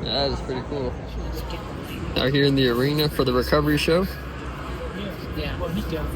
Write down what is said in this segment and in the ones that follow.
That is pretty cool. Out here in the arena for the recovery show. Yeah. Well, he's done.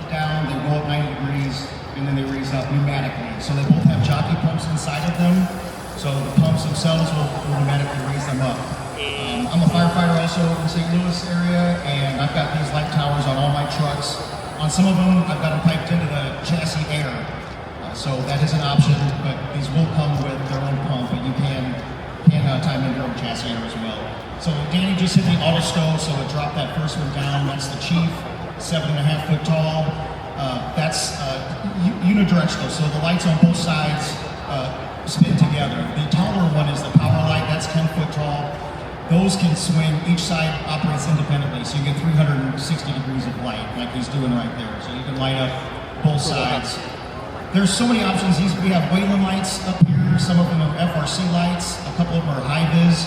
Down, they roll at 90 degrees, and then they raise up pneumatically. So they both have jockey pumps inside of them, so the pumps themselves will pneumatically raise them up. I'm a firefighter also in St. Louis area, and I've got these light towers on all my trucks. On some of them, I've got them piped into the chassis air, so that is an option, but these will come with their own pump, but you can time in your own chassis air as well. So Danny just hit the auto stow, so it dropped that first one down. That's the Chief. 7.5 foot tall. That's unidirectional, so the lights on both sides spin together. The taller one is the power light, that's 10 foot tall. Those can swing, each side operates independently, so you get 360 degrees of light, like he's doing right there. So you can light up both sides. There's so many options. We have Wayland lights up here, some of them have FRC lights, a couple of them are high-vis.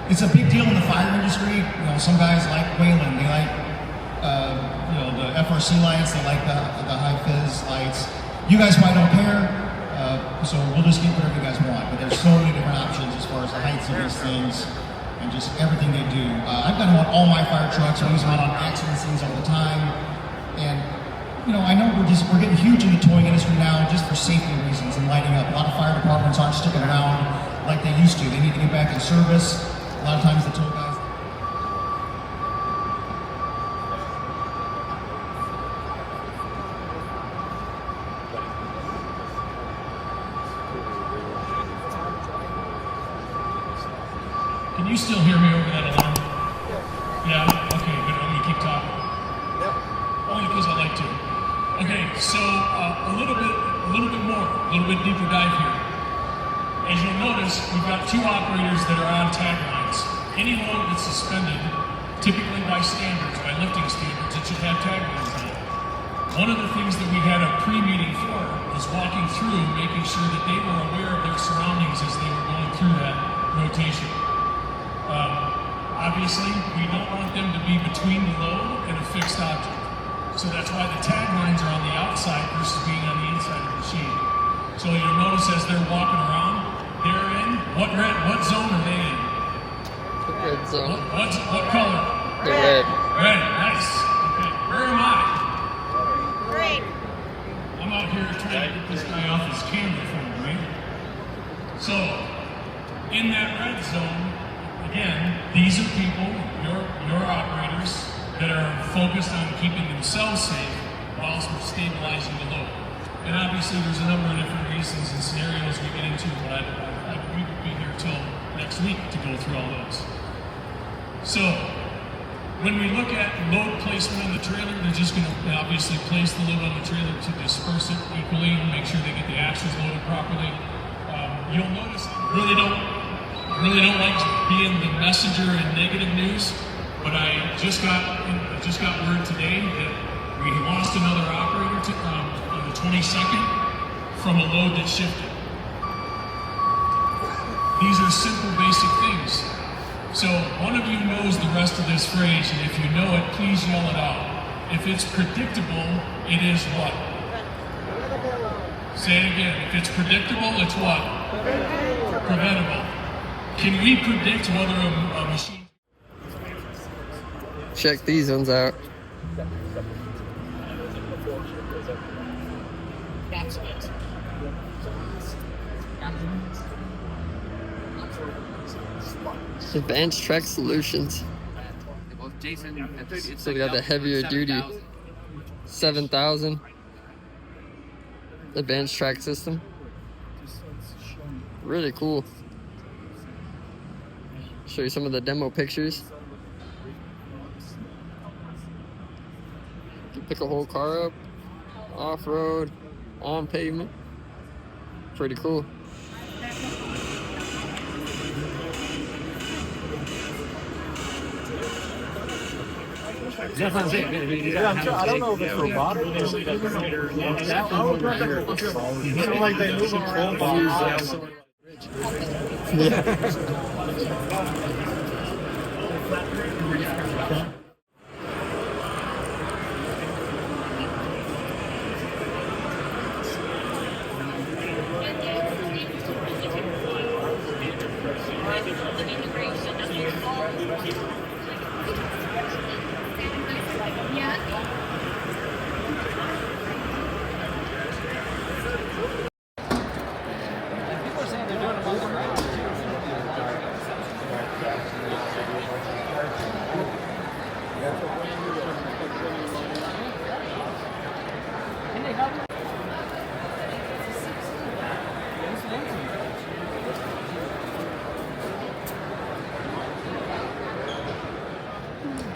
It's a big deal in the fire industry. You know, some guys like Wayland, they like the FRC lights, they like the high-vis lights. You guys probably don't care, so we'll just get whatever you guys want. But there's so many different options as far as the heights of these things and just everything they do. I've got them on all my fire trucks. I use them out on accident scenes all the time. And I know we're getting huge in the towing industry now just for safety reasons and lighting up. A lot of fire departments aren't sticking around like they used to. They need to get back in service. A lot of times the tow guys. Can you still hear me over that alarm? Yeah? Okay, good. I'm going to keep talking. Yep. Only because I like to. Okay, so a little bit more, a little bit deeper dive here. As you'll notice, we've got two operators that are on tag lines. Any load that's suspended, typically by standards, by lifting standards, it should have tag lines on it. One of the things that we had a pre-meeting for was walking through, making sure that they were aware of their surroundings as they were going through that rotation. Obviously, we don't want them to be between the load and a fixed object. So that's why the tag lines are on the outside versus being on the inside of the machine. So you'll notice as they're walking around, they're in, what zone are they in? The red zone. What color? The red. Red, nice. Okay, where am I? Great. I'm out here trying to get this guy off his camera for me, right? So, in that red zone, again, these are people, your operators, that are focused on keeping themselves safe whilst we're stabilizing the load. And obviously there's a number of different reasons and scenarios we get into, but we could be here till next week to go through all those. So, when we look at load placement on the trailer, they're just going to obviously place the load on the trailer to disperse it equally, make sure they get the axles loaded properly. You'll notice I really don't like being the messenger in negative news, but I just got word today that we lost another operator on the 22nd from a load that shifted. These are simple, basic things. So one of you knows the rest of this phrase, and if you know it, please yell it out. If it's predictable, it is what? Say it again. If it's predictable, it's what? Preventable. Can we predict whether a machine... Check these ones out. Advanced Track Solutions. So we got the heavier duty 7,000. Advanced track system. Really cool. Show you some of the demo pictures. You can pick a whole car up, off-road, on pavement. Pretty cool. That's what I'm saying. I don't know if it's robotic. Like they move around.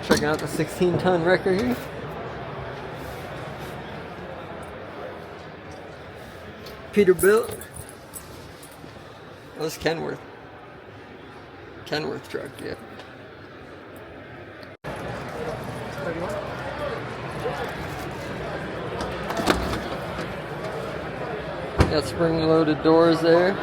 Checking out the 16-ton wrecker here. Peterbilt. Oh, this is Kenworth. Kenworth truck, yeah. Got spring-loaded doors there.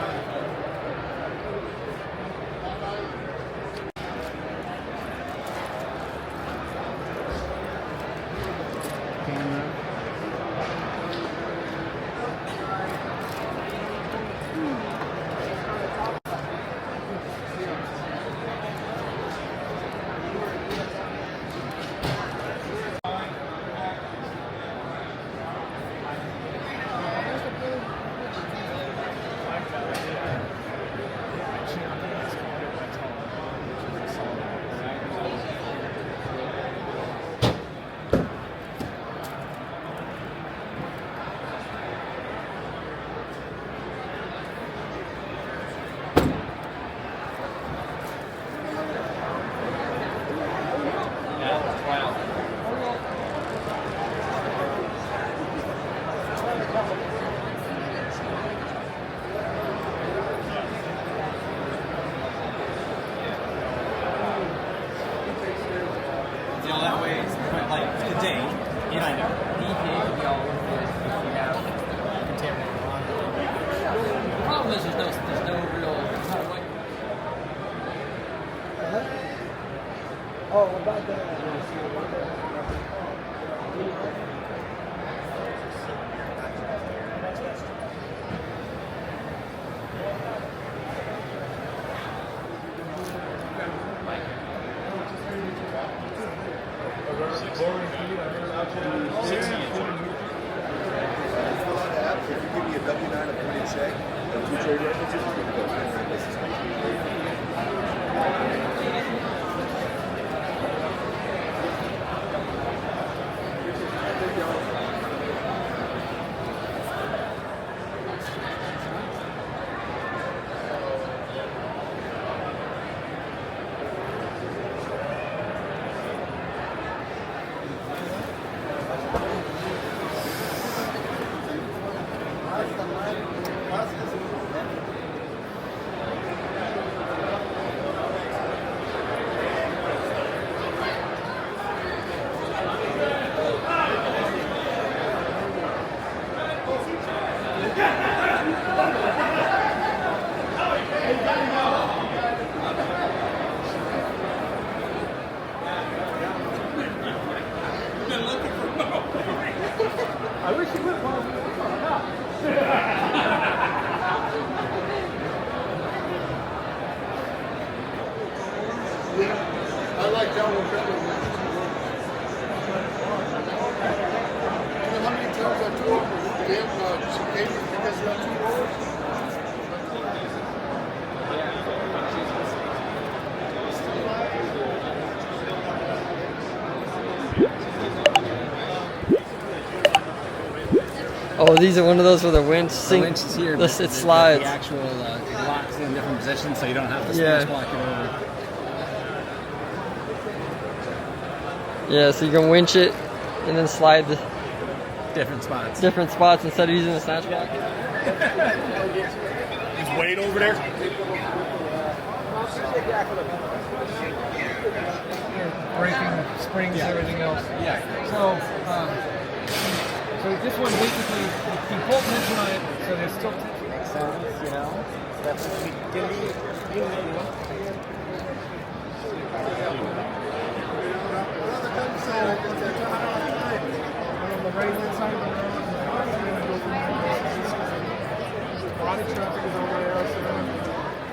I like that one better. How many times I told you, damn, she gave me because you have 2 doors? Oh, these are one of those where the winch The sink. winch is here. This, but it slides. The actual it locks in different positions, so you don't have to Yeah. splash block it over. Yeah, so you can winch it and then slide the Different spots. different spots instead of using the snatch block. Is Wade over there? Breaking springs, everything else. Yeah. So, so this one basically, you pull tension on it, so there's still tension. Makes sense, you know? Definitely can be, On the right hand side of the road, a lot of traffic is over there.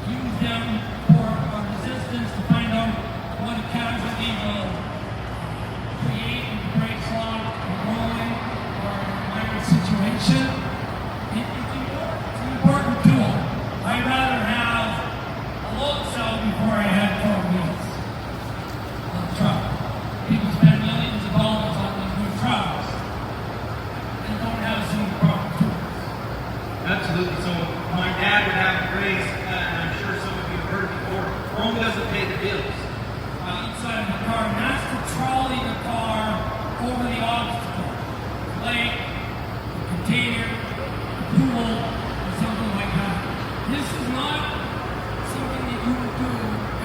Use them for resistance to find out what a casualty will create in the brakes lock or rolling or a minor situation. It's an important tool. I'd rather have a load cell before I had 4 wheels on a truck. People spend millions of dollars on these new trucks and don't have some proper tools. Absolutely. So my dad would have a phrase, and I'm sure some of you have heard it before, Rome doesn't pay the bills. Inside of the car, and that's to trolley the car over the obstacle. Lake, a container, a pool, or something like that. This is not something that you would do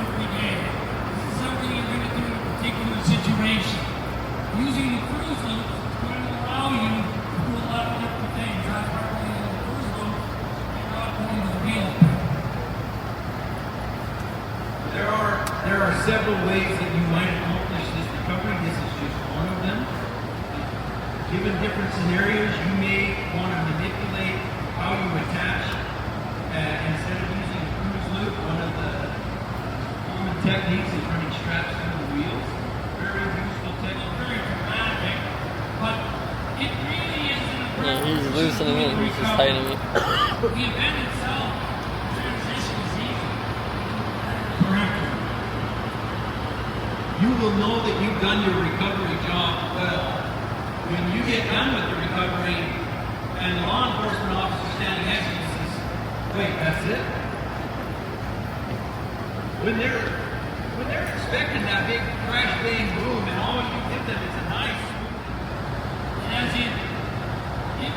every day. This is something you're going to do in a particular situation. Using the cruise loop is going to allow you to do a lot of different things. That's why we're using the cruise loop and not going to the wheel. There are several ways that you might accomplish this recovery. This is just one of them. Given different scenarios, you may want to manipulate how you attach. Instead of using a cruise loop, one of the common techniques is running straps through the wheels. Very useful technique. Very dramatic, but it really isn't a Yeah, he's loosening it, he's just tightening it. The event itself, transition is easy. Correct. You will know that you've done your recovery job well. When you get done with the recovery and the law enforcement officer standing next to you says, wait, that's it? When they're expecting that big crash bang boom and all you give them is a nice As if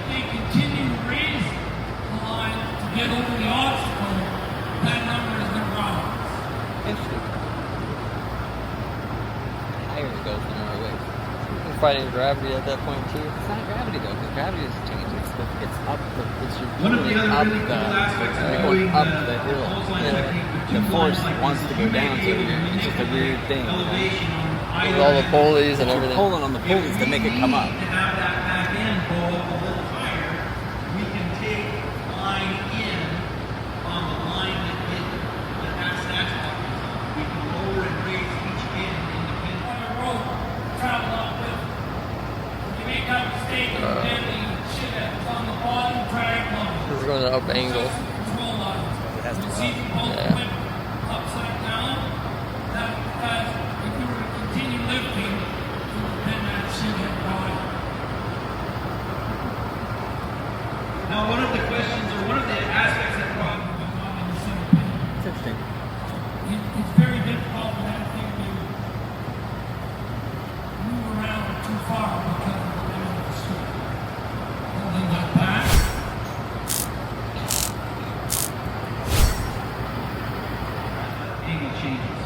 they continue to raise the line to get over the obstacle, that number is going to rise. Interesting. Higher it goes, the more it weighs. You're fighting gravity at that point too. It's not gravity though, because gravity has changed. It's up the, it's your One of the pulling other up really the, cool aspects of you're doing going up the hill. clothesline Yeah. technique with The two force lines like wants this to is go you may down, be so able to it's just a weird manipulate thing. elevation on With either all the end. pulleys and You're everything. pulling on the pulleys to make it come up. To have that back end go up a little higher, we can take line in on the line that snatch block is on. We can lower and raise each end independently. On the road, travel up with. You make that mistake and then the shit that's on the bottom drag line. This is going to up angle. Control line. It has to You see the bolt Yeah. whip upside down? That if you were to continue lifting, you would bend that shit at bottom. Now, one of the questions or one of the aspects that probably It's interesting. It's very difficult for that thing to move around too far because of the way of the street. Holding that back. angle changes.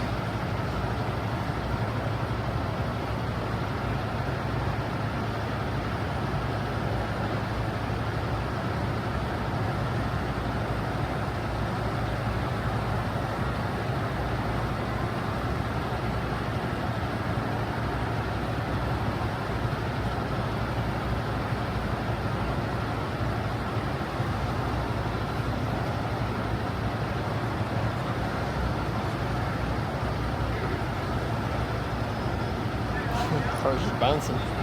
Car's just bouncing.